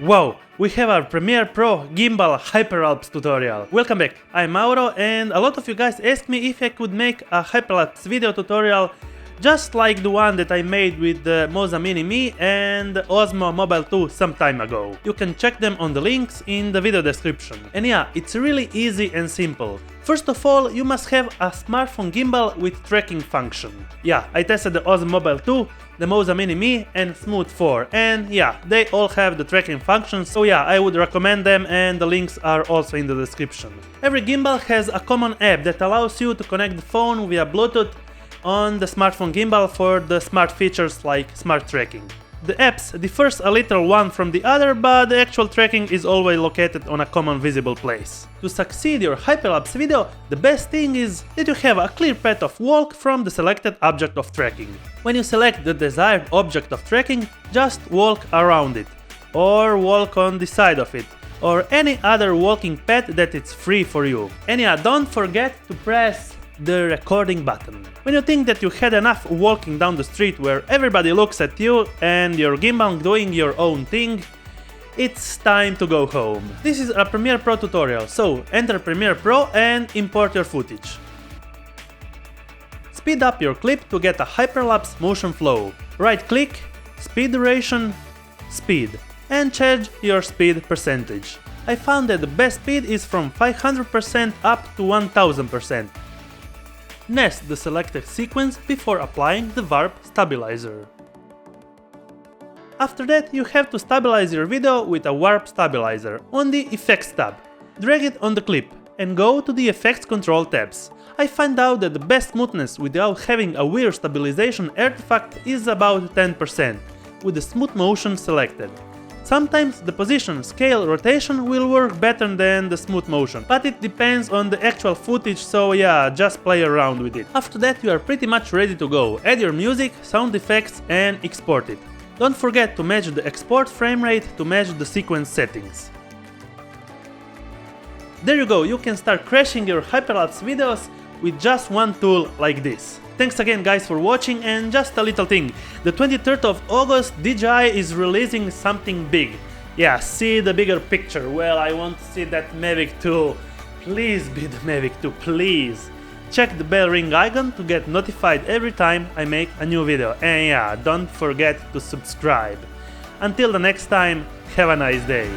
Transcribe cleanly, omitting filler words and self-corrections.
Wow, we have our Premiere Pro Gimbal Hyperlapse tutorial. Welcome back, I'm Mauro, and a lot of you guys asked me if I could make a Hyperlapse video tutorial just like the one that I made with the Moza Mini Me and the Osmo Mobile 2 some time ago. You can check them on the links in the video description. And yeah, it's really easy and simple. First of all, you must have a smartphone gimbal with tracking function. Yeah, I tested the Osmo Mobile 2, the Moza Mini Me and Smooth 4, and yeah, they all have the tracking function, so yeah, I would recommend them, and the links are also in the description. Every gimbal has a common app that allows you to connect the phone via Bluetooth on the smartphone gimbal for the smart features like smart tracking. The apps differs a little one from the other, but the actual tracking is always located on a common visible place. To succeed your hyperlapse video, the best thing is that you have a clear path of walk from the selected object of tracking. When you select the desired object of tracking, just walk around it, or walk on the side of it, or any other walking path that is free for you. And yeah, don't forget to press the recording button. When you think that you had enough walking down the street where everybody looks at you and your gimbal doing your own thing, it's time to go home. This is a Premiere Pro tutorial, so enter Premiere Pro and import your footage. Speed up your clip to get a hyperlapse motion flow. Right click, speed duration, speed, and change your speed percentage. I found that the best speed is from 500% up to 1000%. Nest the selected sequence before applying the warp stabilizer. After that, you have to stabilize your video with a warp stabilizer on the Effects tab. Drag it on the clip and go to the Effects Control tabs. I find out that the best smoothness without having a weird stabilization artifact is about 10%, with the smooth motion selected. Sometimes the position, scale, rotation will work better than the smooth motion, but it depends on the actual footage, so yeah, just play around with it. After that, you are pretty much ready to go. Add your music, sound effects and export it. Don't forget to match the export frame rate to match the sequence settings. There you go, you can start crashing your hyperlapse videos with just one tool like this. Thanks again guys for watching, and just a little thing, the 23rd of August DJI is releasing something big. Yeah, see the bigger picture, well I want to see that Mavic 2, please be the Mavic 2, please. Check the bell ring icon to get notified every time I make a new video, and yeah, don't forget to subscribe. Until the next time, have a nice day.